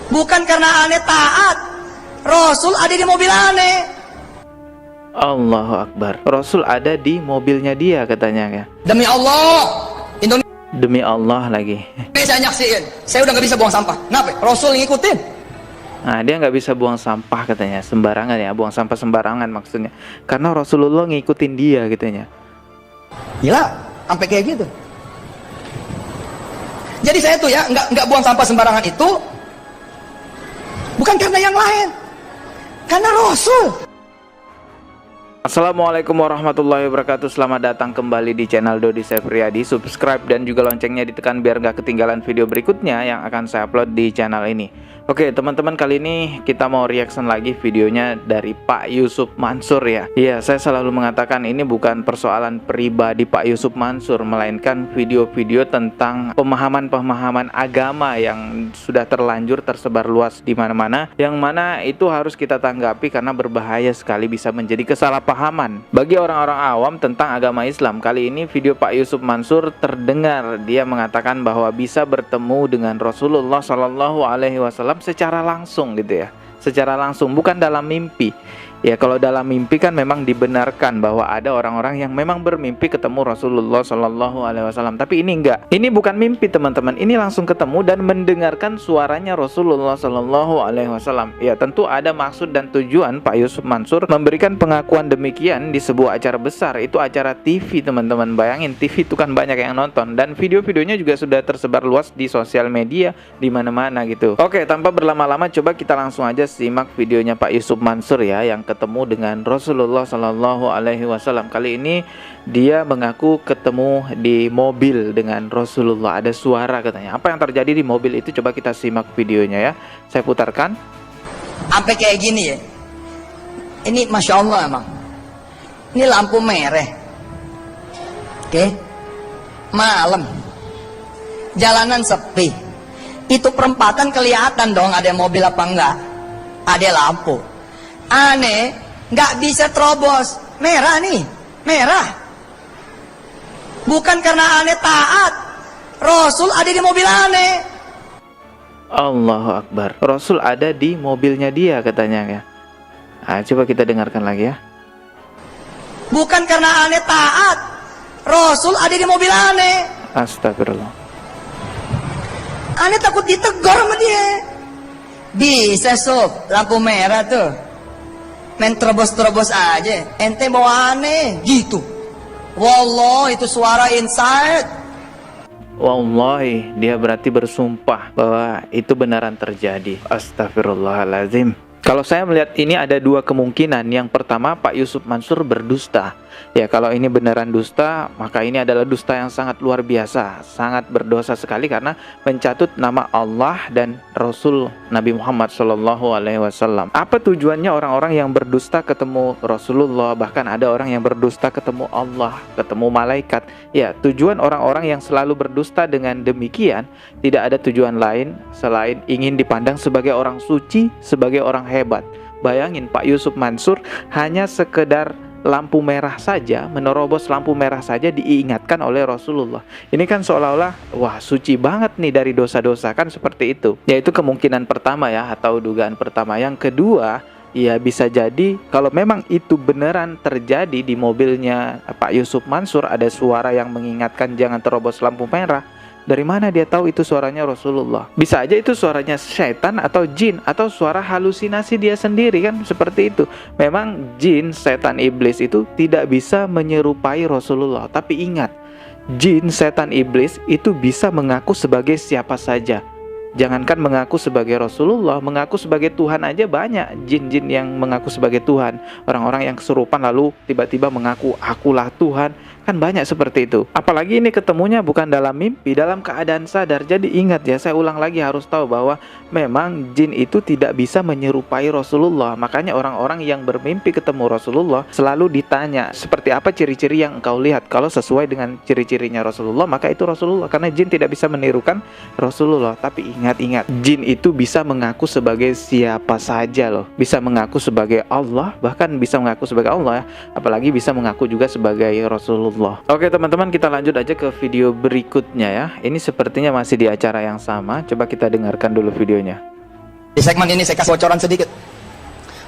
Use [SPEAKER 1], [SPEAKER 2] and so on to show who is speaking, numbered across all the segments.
[SPEAKER 1] Bukan karena aneh taat, Rasul ada di mobil aneh.
[SPEAKER 2] Allahu Akbar. Rasul ada di mobilnya dia katanya ya.
[SPEAKER 1] Demi Allah,
[SPEAKER 2] Demi Allah lagi.
[SPEAKER 1] saya nyaksiin, saya udah gak bisa buang sampah. Kenapa? Rasul ngikutin.
[SPEAKER 2] Nah, dia nggak bisa buang sampah katanya sembarangan ya, buang sampah sembarangan maksudnya. Karena Rasulullah ngikutin dia katanya.
[SPEAKER 1] Gila, sampai kayak gitu. Jadi saya tuh ya nggak buang sampah sembarangan itu bukan karena yang lain, karena Rasul.
[SPEAKER 2] Assalamualaikum warahmatullahi wabarakatuh. Selamat datang kembali di channel Dodi Septriadi. Subscribe dan juga loncengnya ditekan biar gak ketinggalan video berikutnya yang akan saya upload di channel ini. Oke teman-teman, kali ini kita mau reaction lagi videonya dari Pak Yusuf Mansur ya. Iya, saya selalu mengatakan ini bukan persoalan pribadi Pak Yusuf Mansur, melainkan video-video tentang pemahaman-pemahaman agama yang sudah terlanjur tersebar luas di mana-mana, yang mana itu harus kita tanggapi karena berbahaya sekali, bisa menjadi kesalahpahaman bagi orang-orang awam tentang agama Islam. Kali ini video Pak Yusuf Mansur terdengar dia mengatakan bahwa bisa bertemu dengan Rasulullah Shallallahu Alaihi Wasallam secara langsung gitu ya, secara langsung, bukan dalam mimpi. Ya, kalau dalam mimpi kan memang dibenarkan bahwa ada orang-orang yang memang bermimpi ketemu Rasulullah Shallallahu Alaihi Wasallam. Tapi ini enggak, ini bukan mimpi teman-teman, ini langsung ketemu dan mendengarkan suaranya Rasulullah Shallallahu Alaihi Wasallam. Ya, tentu ada maksud dan tujuan Pak Yusuf Mansur memberikan pengakuan demikian di sebuah acara besar. Itu acara TV teman-teman, bayangin TV itu kan banyak yang nonton dan video-videonya juga sudah tersebar luas di sosial media di mana-mana gitu. Oke, tanpa berlama-lama coba kita langsung aja simak videonya Pak Yusuf Mansur ya, yang ketemu dengan Rasulullah Shallallahu Alaihi Wasallam. Kali ini dia mengaku ketemu di mobil dengan Rasulullah. Ada suara katanya. Apa yang terjadi di mobil itu coba kita simak videonya ya. Saya putarkan.
[SPEAKER 1] Sampai kayak gini ya. Ini masya Allah emang. Ini lampu merah. Oke. Malam. Jalanan sepi. Itu perempatan kelihatan dong ada mobil apa enggak. Ada lampu. Aneh, nggak bisa terobos. Merah nih, merah. Bukan karena aneh taat, Rasul ada di mobil aneh.
[SPEAKER 2] Allahu Akbar. Rasul ada di mobilnya dia katanya ya. Nah, coba kita dengarkan lagi ya.
[SPEAKER 1] Bukan karena aneh taat, Rasul ada di mobil aneh.
[SPEAKER 2] Astagfirullah.
[SPEAKER 1] Aneh takut ditegur sama dia. Bisa sob, lampu merah tuh. Main terobos-terobos aja, ente bawa aneh gitu. Wallah, itu suara inside.
[SPEAKER 2] Wallahi, dia berarti bersumpah bahwa itu benaran terjadi. Astagfirullahaladzim. Kalau saya melihat ini ada dua kemungkinan. Yang pertama, Pak Yusuf Mansur berdusta. Ya, kalau ini beneran dusta, maka ini adalah dusta yang sangat luar biasa, sangat berdosa sekali karena mencatut nama Allah dan Rasul Nabi Muhammad Shallallahu Alaihi Wasallam. Apa tujuannya orang-orang yang berdusta ketemu Rasulullah? Bahkan ada orang yang berdusta ketemu Allah, ketemu malaikat. Ya, tujuan orang-orang yang selalu berdusta dengan demikian tidak ada tujuan lain selain ingin dipandang sebagai orang suci, sebagai orang hebat. Bayangin Pak Yusuf Mansur hanya sekedar lampu merah saja, menerobos lampu merah saja diingatkan oleh Rasulullah. Ini kan seolah-olah wah suci banget nih dari dosa-dosa, kan seperti itu. Yaitu kemungkinan pertama ya, atau dugaan pertama. Yang kedua, ya bisa jadi kalau memang itu beneran terjadi di mobilnya Pak Yusuf Mansur, ada suara yang mengingatkan jangan terobos lampu merah. Dari mana dia tahu itu suaranya Rasulullah? Bisa aja itu suaranya setan atau jin, atau suara halusinasi dia sendiri, kan seperti itu. Memang jin, setan, iblis itu tidak bisa menyerupai Rasulullah. Tapi ingat, jin, setan, iblis itu bisa mengaku sebagai siapa saja. Jangankan mengaku sebagai Rasulullah, mengaku sebagai Tuhan aja banyak jin-jin yang mengaku sebagai Tuhan. Orang-orang yang kesurupan lalu tiba-tiba mengaku akulah Tuhan. Kan banyak seperti itu. Apalagi ini ketemunya bukan dalam mimpi, dalam keadaan sadar. Jadi ingat ya, saya ulang lagi, harus tahu bahwa memang jin itu tidak bisa menyerupai Rasulullah. Makanya orang-orang yang bermimpi ketemu Rasulullah selalu ditanya, seperti apa ciri-ciri yang engkau lihat? Kalau sesuai dengan ciri-cirinya Rasulullah, maka itu Rasulullah. Karena jin tidak bisa menirukan Rasulullah. Tapi ingat-ingat, jin itu bisa mengaku sebagai siapa saja loh. Bisa mengaku sebagai Allah, bahkan bisa mengaku sebagai Allah ya. Apalagi bisa mengaku juga sebagai Rasulullah. Oke teman-teman, kita lanjut aja ke video berikutnya ya. Ini sepertinya masih di acara yang sama. Coba kita dengarkan dulu videonya.
[SPEAKER 1] Di segmen ini saya kasih bocoran sedikit.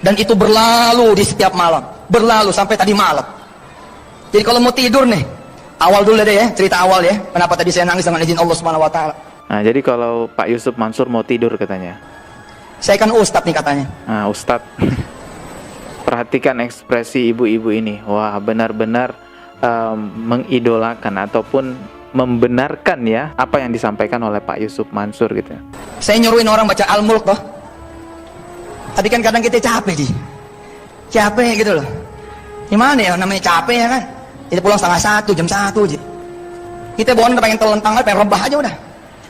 [SPEAKER 1] Dan itu berlalu di setiap malam. Berlalu sampai tadi malam. Jadi kalau mau tidur nih, awal dulu deh ya, cerita awal ya. Kenapa tadi saya nangis dengan izin Allah Subhanahu wa taala.
[SPEAKER 2] Nah, jadi kalau Pak Yusuf Mansur mau tidur katanya.
[SPEAKER 1] Saya kan ustadz nih katanya.
[SPEAKER 2] Nah, Ustadz. Perhatikan ekspresi ibu-ibu ini. Wah, benar-benar mengidolakan ataupun membenarkan ya apa yang disampaikan oleh Pak Yusuf Mansur gitu.
[SPEAKER 1] Saya nyuruhin orang baca Al-Mulk toh. Tapi kan kadang kita capek capek gitu loh. Gimana ya namanya capek ya kan. Kita pulang setengah 1, jam 1 aja. Kita bawaannya pengen telentang aja, pengen rebah aja udah.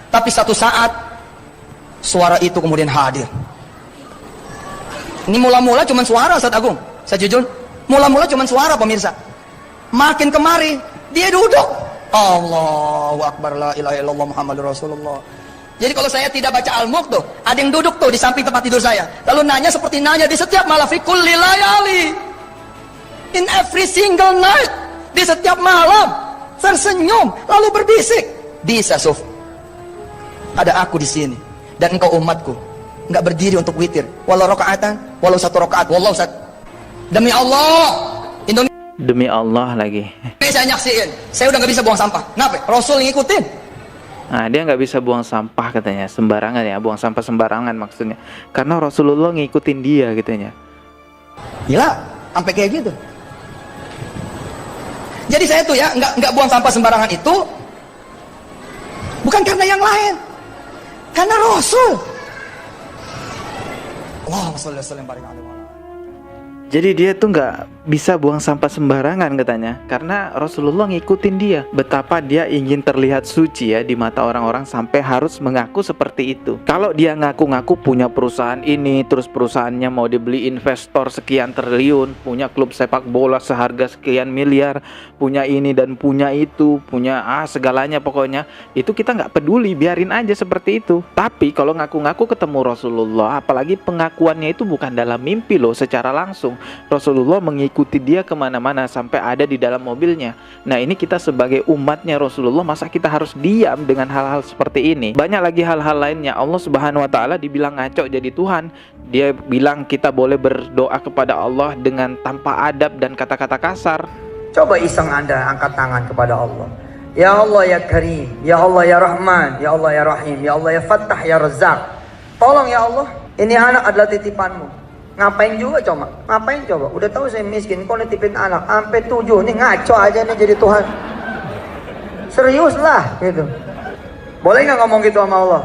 [SPEAKER 1] Tapi satu saat suara itu kemudian hadir. Ini mula-mula cuma suara, Ustaz Agung. Saya jujur, mula-mula cuma suara pemirsa. Makin kemari dia duduk. Allahu Akbar, la ilaha illallah Muhammadur Rasulullah. Jadi kalau saya tidak baca Al-Mulk tuh, ada yang duduk tuh di samping tempat tidur saya. Lalu nanya seperti nanya di setiap malam, fi kulli layali, in every single night, di setiap malam tersenyum lalu berbisik. Bisa Suf, ada aku di sini dan engkau umatku, nggak berdiri untuk witir, walau rakaatan, walau 1 rakaat, walau demi Allah.
[SPEAKER 2] Demi Allah lagi.
[SPEAKER 1] Saya nyaksiin, saya udah nggak bisa buang sampah. Kenapa? Rasul ngikutin.
[SPEAKER 2] Nah, dia nggak bisa buang sampah katanya, sembarangan ya, buang sampah sembarangan maksudnya. Karena Rasulullah ngikutin dia katanya.
[SPEAKER 1] Gila, sampai kayak gitu. Jadi saya tuh ya nggak buang sampah sembarangan itu bukan karena yang lain, karena Rasul. Allahumma sholli wa sallim barik alaihi.
[SPEAKER 2] Jadi dia tuh nggak bisa buang sampah sembarangan katanya, karena Rasulullah ngikutin dia. Betapa dia ingin terlihat suci ya di mata orang-orang sampai harus mengaku seperti itu. Kalau dia ngaku-ngaku punya perusahaan ini, terus perusahaannya mau dibeli investor sekian triliun, punya klub sepak bola seharga sekian miliar, punya ini dan punya itu, punya segalanya pokoknya, itu kita nggak peduli, biarin aja seperti itu. Tapi kalau ngaku-ngaku ketemu Rasulullah, apalagi pengakuannya itu bukan dalam mimpi loh, secara langsung. Rasulullah mengikuti dia kemana-mana sampai ada di dalam mobilnya. Nah, ini kita sebagai umatnya Rasulullah, masa kita harus diam dengan hal-hal seperti ini? Banyak lagi hal-hal lainnya. Allah Subhanahu wa taala dibilang ngaco jadi Tuhan. Dia bilang kita boleh berdoa kepada Allah dengan tanpa adab dan kata-kata kasar.
[SPEAKER 3] Coba iseng Anda angkat tangan kepada Allah. Ya Allah ya Karim, ya Allah ya Rahman, ya Allah ya Rahim, ya Allah ya Fattah ya Razzaq. Tolong ya Allah, ini anak adalah titipanmu. Ngapain juga coba? Ngapain coba? Udah tahu saya miskin, kau nitipin anak sampai 7 nih, ngaco aja nih jadi Tuhan. Serius lah gitu. Boleh nggak ngomong gitu sama Allah?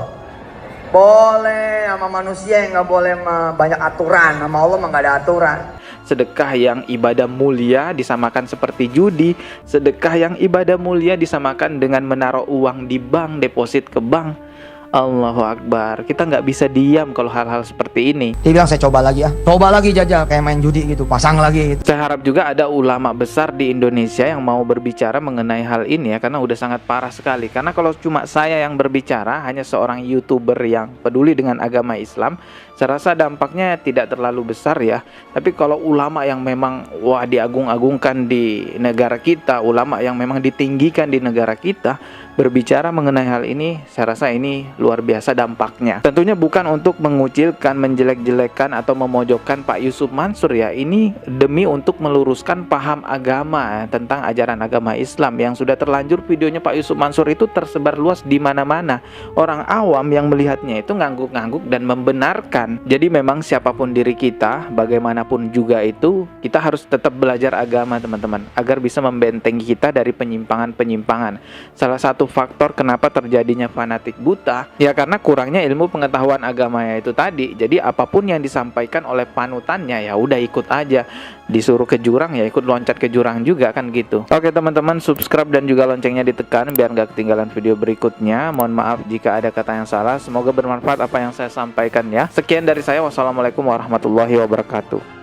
[SPEAKER 3] Boleh, sama manusia yang nggak boleh banyak aturan. Sama Allah mah nggak ada aturan.
[SPEAKER 2] Sedekah yang ibadah mulia disamakan seperti judi. Sedekah yang ibadah mulia disamakan dengan menaruh uang di bank, deposit ke bank. Allahu Akbar. Kita nggak bisa diam kalau hal-hal seperti ini.
[SPEAKER 1] Dia bilang saya coba lagi ya. Coba lagi jajal kayak main judi gitu, pasang lagi gitu.
[SPEAKER 2] Saya harap juga ada ulama besar di Indonesia yang mau berbicara mengenai hal ini ya, karena udah sangat parah sekali. Karena kalau cuma saya yang berbicara, hanya seorang YouTuber yang peduli dengan agama Islam, saya rasa dampaknya tidak terlalu besar ya. Tapi kalau ulama yang memang diagung-agungkan di negara kita, ulama yang memang ditinggikan di negara kita, berbicara mengenai hal ini, saya rasa ini luar biasa dampaknya. Tentunya bukan untuk mengucilkan, menjelek-jelekan atau memojokkan Pak Yusuf Mansur ya. Ini demi untuk meluruskan paham agama tentang ajaran agama Islam yang sudah terlanjur videonya Pak Yusuf Mansur itu tersebar luas di mana-mana. Orang awam yang melihatnya itu ngangguk-ngangguk dan membenarkan. Jadi memang siapapun diri kita, bagaimanapun juga itu, kita harus tetap belajar agama teman-teman, agar bisa membentengi kita dari penyimpangan-penyimpangan. Salah satu faktor kenapa terjadinya fanatik buta ya karena kurangnya ilmu pengetahuan agamanya itu tadi. Jadi apapun yang disampaikan oleh panutannya ya udah ikut aja, disuruh ke jurang ya ikut loncat ke jurang juga kan gitu. Oke teman-teman, subscribe dan juga loncengnya ditekan biar nggak ketinggalan video berikutnya. Mohon maaf jika ada kata yang salah, semoga bermanfaat apa yang saya sampaikan ya. Sekian dari saya, wassalamualaikum warahmatullahi wabarakatuh.